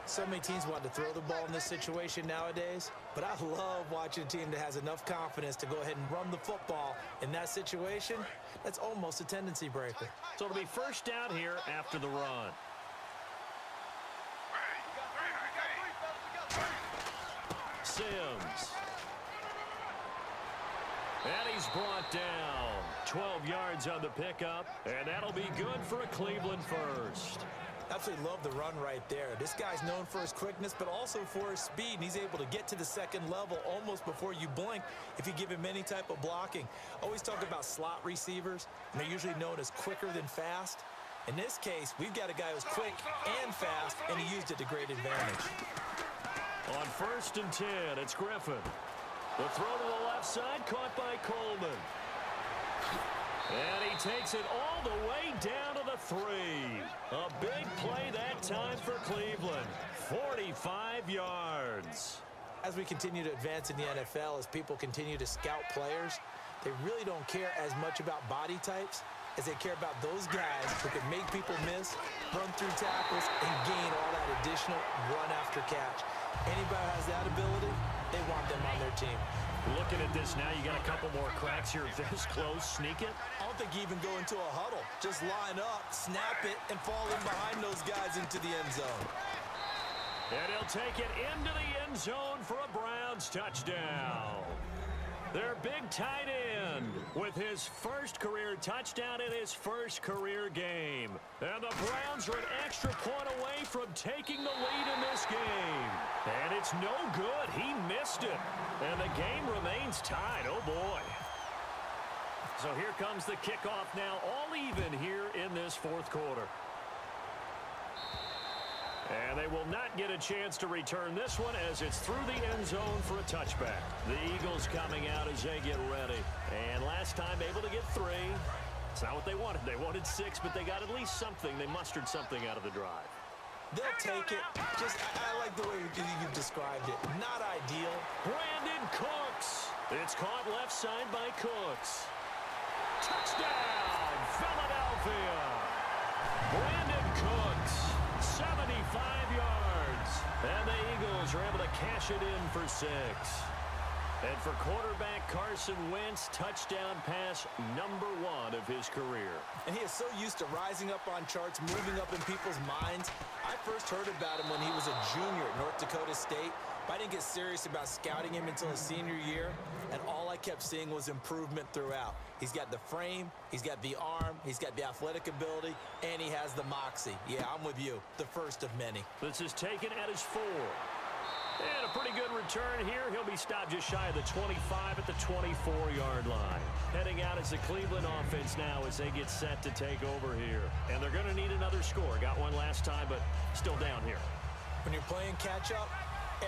So many teams want to throw the ball in this situation nowadays, but I love watching a team that has enough confidence to go ahead and run the football. In that situation, that's almost a tendency breaker. So it'll be first down here after the run. Sims. And he's brought down. 12 yards on the pickup, and that'll be good for a Cleveland first. Absolutely love the run right there. This guy's known for his quickness, but also for his speed, and he's able to get to the second level almost before you blink if you give him any type of blocking. Always talk about slot receivers, and they're usually known as quicker than fast. In this case, we've got a guy who's quick and fast, and he used it to great advantage. On 1st and 10, it's Griffin. The throw to the left side, caught by Coleman. And he takes it all the way down to the 3. A big play that time for Cleveland. 45 yards. As we continue to advance in the NFL, as people continue to scout players, they really don't care as much about body types as they care about those guys who can make people miss, run through tackles, and gain all that additional run after catch. Anybody who has that ability, they want them on their team. Looking at this now, you got a couple more cracks here. This close, sneak it. I don't think you even go into a huddle. Just line up, snap it, and fall in behind those guys into the end zone. And he'll take it into the end zone for a Browns touchdown. Their big tight end with his first career touchdown in his first career game. And the Browns are an extra point away from taking the lead in this game. And it's no good. He missed it. And the game remains tied. Oh, boy. So here comes the kickoff now, all even here in this fourth quarter. And they will not get a chance to return this one as it's through the end zone for a touchback. The Eagles coming out as they get ready. And last time able to get 3. It's not what they wanted. They wanted 6, but they got at least something. They mustered something out of the drive. They'll take it. I like the way you described it. Not ideal. Brandon Cooks. It's caught left side by Cooks. Touchdown, Philadelphia. Brandon Cooks, 75 yards. And the Eagles are able to cash it in for 6. And for quarterback Carson Wentz, touchdown pass number 1 of his career. And he is so used to rising up on charts, moving up in people's minds. I first heard about him when he was a junior at North Dakota State, but I didn't get serious about scouting him until his senior year, and all I kept seeing was improvement throughout. He's got the frame, he's got the arm, he's got the athletic ability, and he has the moxie. Yeah, I'm with you. The first of many. This is taken at his 4. And a pretty good return here. He'll be stopped just shy of the 25 at the 24-yard line. Heading out as the Cleveland offense now as they get set to take over here. And they're going to need another score. Got one last time, but still down here. When you're playing catch-up,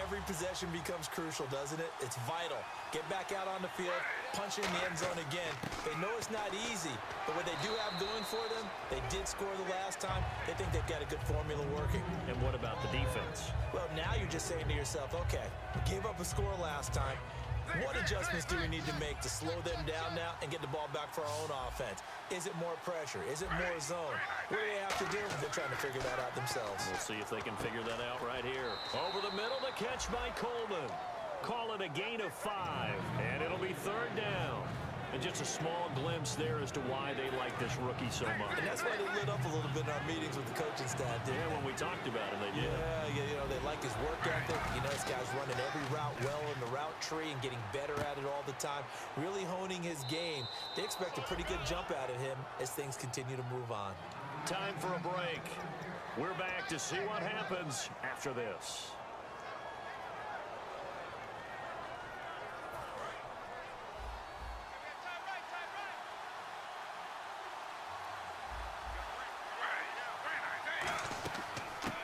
every possession becomes crucial, doesn't it? It's vital. Get back out on the field, punch in the end zone again. They know it's not easy, but what they do have going for them, they did score the last time. They think they've got a good formula working. And what about the defense? Well, now you're just saying to yourself, okay, we gave up a score last time. What adjustments do we need to make to slow them down now and get the ball back for our own offense? Is it more pressure? Is it more zone? What do they have to do? They're trying to figure that out themselves. We'll see if they can figure that out right here. Over the middle, the catch by Coleman. Call it a gain of 5, and it'll be 3rd down. And just a small glimpse there as to why they like this rookie so much. And that's why they lit up a little bit in our meetings with the coaching staff, didn't they? Yeah, when we talked about him, they did. Yeah, you know, they like his work ethic. You know, this guy's running every route well in the route tree and getting better at it all the time, really honing his game. They expect a pretty good jump out of him as things continue to move on. Time for a break. We're back to see what happens after this.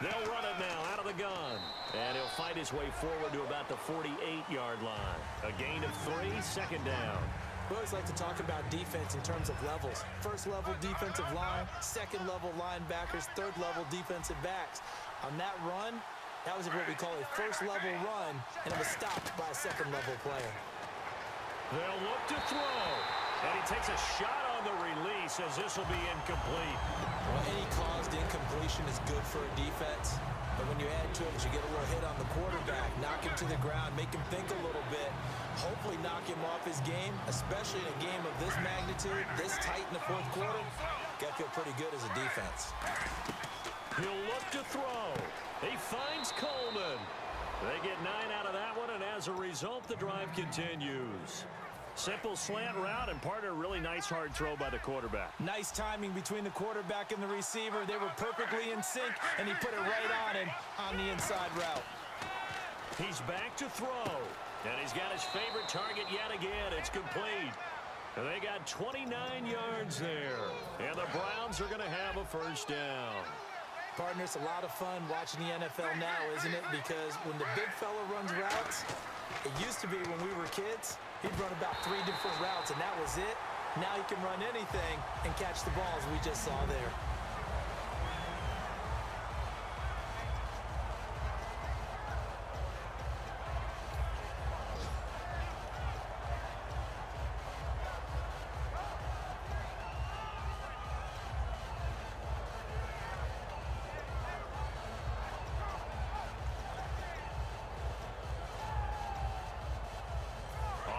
They'll run it now out of the gun. And he'll fight his way forward to about the 48-yard line. A gain of 3, 2nd down. We always like to talk about defense in terms of levels. First level defensive line, second level linebackers, third level defensive backs. On that run, that was what we call a first level run, and it was stopped by a second level player. They'll look to throw. And he takes a shot on the release as this will be incomplete. Well, any caused incompletion is good for a defense. But when you add to him is you get a little hit on the quarterback, knock him to the ground, make him think a little bit, hopefully knock him off his game, especially in a game of this magnitude, this tight in the fourth quarter. Got to feel pretty good as a defense. He'll look to throw. He finds Coleman. They get 9 out of that one, and as a result, the drive continues. Simple slant route, and part of a really nice hard throw by the quarterback. Nice timing between the quarterback and the receiver. They were perfectly in sync, and he put it right on him on the inside route. He's back to throw, and he's got his favorite target yet again. It's complete. And they got 29 yards there, and the Browns are going to have a first down. Partner, it's a lot of fun watching the NFL now, isn't it? Because when the big fella runs routes, it used to be when we were kids, he'd run about 3 different routes, and that was it. Now he can run anything and catch the balls we just saw there.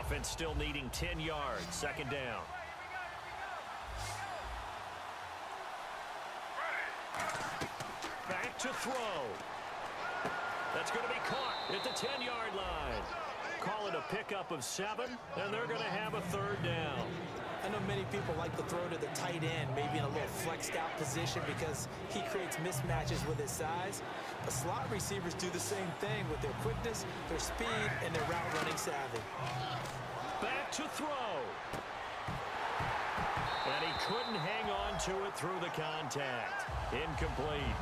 Offense still needing 10 yards. Second down. Back to throw. That's going to be caught at the 10-yard line. Call it a pickup of 7, and they're going to have a third down. I know many people like to throw to the tight end, maybe in a little flexed out position because he creates mismatches with his size. But slot receivers do the same thing with their quickness, their speed, and their route running savvy. Back to throw. And he couldn't hang on to it through the contact. Incomplete.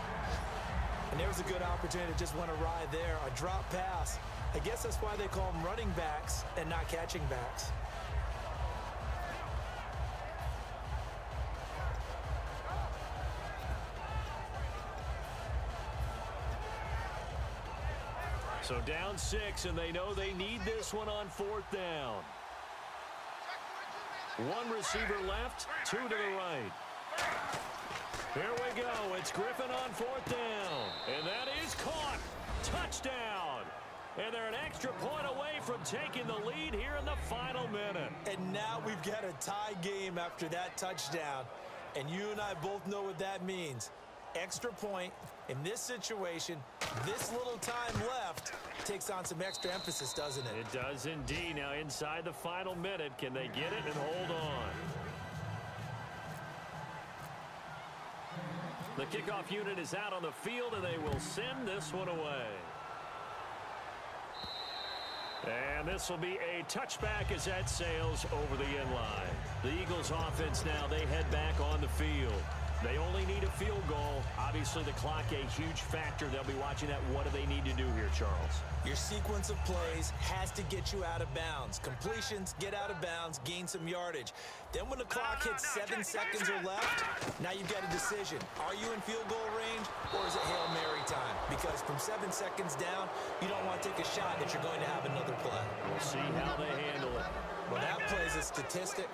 And there was a good opportunity to just want to ride there, a drop pass. I guess that's why they call them running backs and not catching backs. So down 6, and they know they need this one on 4th down. 1 receiver left, 2 to the right. Here we go. It's Griffin on 4th down. And that is caught. Touchdown. And they're an extra point away from taking the lead here in the final minute. And now we've got a tie game after that touchdown. And you and I both know what that means. Extra point in this situation, this little time left, takes on some extra emphasis, doesn't it? It does indeed. Now inside the final minute, can they get it and hold on? The kickoff unit is out on the field, and they will send this one away. And this will be a touchback as that sails over the end line. The Eagles offense now, they head back on the field. They only need a field goal. Obviously, the clock a huge factor. They'll be watching that. What do they need to do here, Charles? Your sequence of plays has to get you out of bounds. Completions, get out of bounds, gain some yardage. Then when the clock hits 7 seconds or left, now you've got a decision. Are you in field goal range, or is it Hail Mary time? Because from 7 seconds down, you don't want to take a shot that you're going to have another play. We'll see how they handle it. Well, that plays a statistic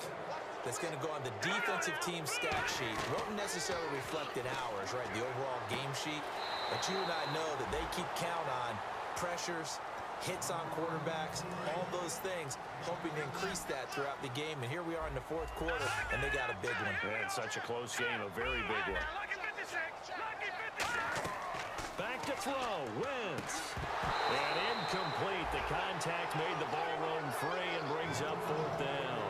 that's going to go on the defensive team stat sheet. Won't necessarily reflect in ours, right, the overall game sheet. But you and I know that they keep count on pressures, hits on quarterbacks, all those things, hoping to increase that throughout the game. And here we are in the 4th quarter, and they got a big one. Yeah, it's such a close game, a very big one. Back to throw, Wentz. And incomplete. The contact made the ball roam free and brings up 4th down.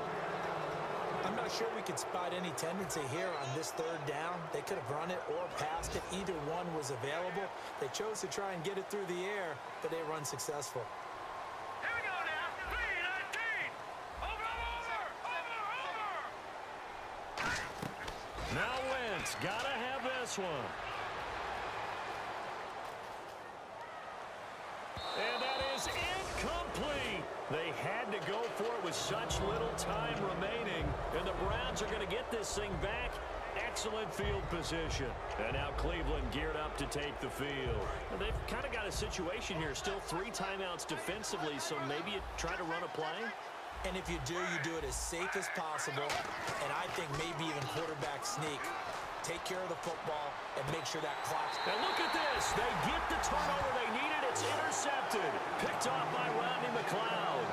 I'm not sure we could spot any tendency here on this 3rd down. They could have run it or passed it. Either one was available. They chose to try and get it through the air, but they were unsuccessful. Here we go now. 3-19. Over. Now Wentz, gotta have this one. And that is incomplete. They had to go for it with such little time remaining. And the Browns are going to get this thing back. Excellent field position. And now Cleveland geared up to take the field. And they've kind of got a situation here. Still 3 timeouts defensively, so maybe you try to run a play. And if you do it as safe as possible. And I think maybe even quarterback sneak. Take care of the football and make sure that clock's... And look at this. They get the turnover they picked off by Rodney McLeod.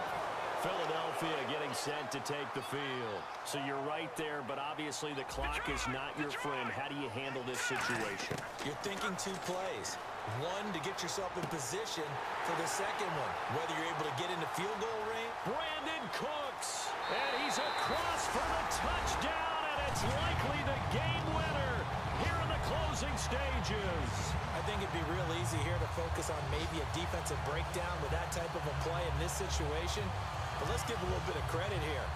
Philadelphia getting set to take the field. So you're right there, but obviously the clock is not your friend. How do you handle this situation? You're thinking 2 plays. One, to get yourself in position for the second one. Whether you're able to get into field goal range. Brandon Cooks, and he's across for the touchdown, and it's likely the game winner here in the closing stages. I think it'd be real easy here to focus on maybe a defensive breakdown with that type of a play in this situation. But let's give a little bit of credit here.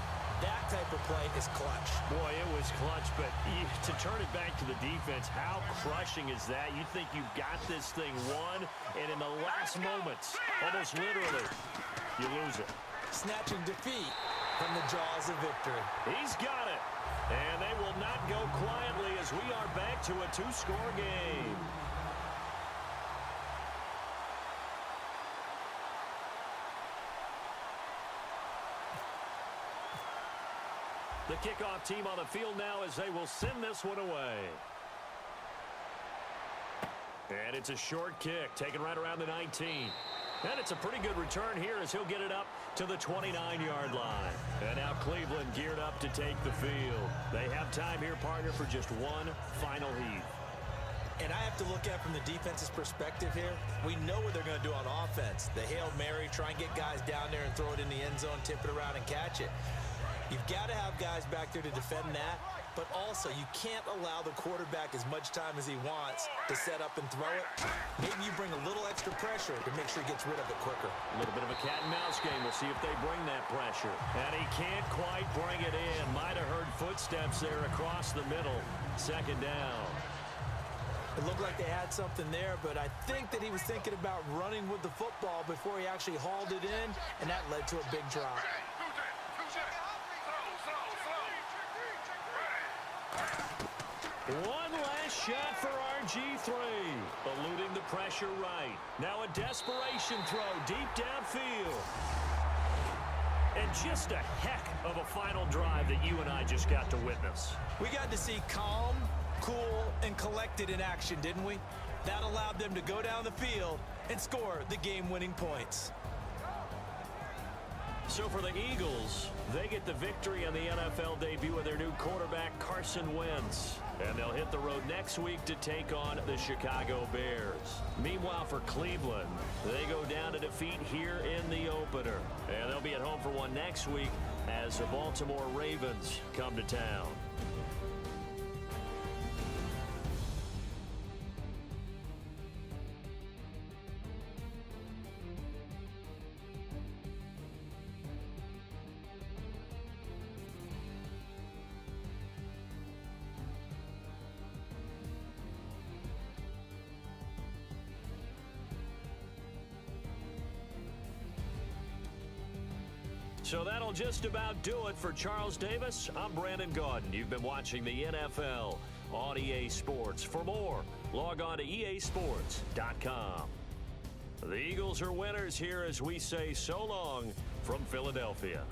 That type of play is clutch. Boy, it was clutch, but to turn it back to the defense, how crushing is that? You think you've got this thing won, and in the last moments, almost literally, you lose it. Snatching defeat from the jaws of victory. He's got it. And they will not go quietly as we are back to a 2-score game. The kickoff team on the field now as they will send this one away. And it's a short kick, taken right around the 19. And it's a pretty good return here as he'll get it up to the 29-yard line. And now Cleveland geared up to take the field. They have time here, partner, for just one final heave. And I have to look at from the defense's perspective here. We know what they're going to do on offense. The Hail Mary, try and get guys down there and throw it in the end zone, tip it around and catch it. You've got to have guys back there to defend that, but also you can't allow the quarterback as much time as he wants to set up and throw it. Maybe you bring a little extra pressure to make sure he gets rid of it quicker. A little bit of a cat and mouse game. We'll see if they bring that pressure. And he can't quite bring it in. Might have heard footsteps there across the middle. Second down. It looked like they had something there, but I think that he was thinking about running with the football before he actually hauled it in, and that led to a big drop. One last shot for RG3. Eluding the pressure right. Now a desperation throw deep downfield. And just a heck of a final drive that you and I just got to witness. We got to see calm, cool, and collected in action, didn't we? That allowed them to go down the field and score the game-winning points. So for the Eagles, they get the victory on the NFL debut of their new quarterback, Carson Wentz. And they'll hit the road next week to take on the Chicago Bears. Meanwhile, for Cleveland, they go down to defeat here in the opener. And they'll be at home for one next week as the Baltimore Ravens come to town. So that'll just about do it for Charles Davis. I'm Brandon Gaudin. You've been watching the NFL on EA Sports. For more, log on to easports.com. The Eagles are winners here as we say so long from Philadelphia.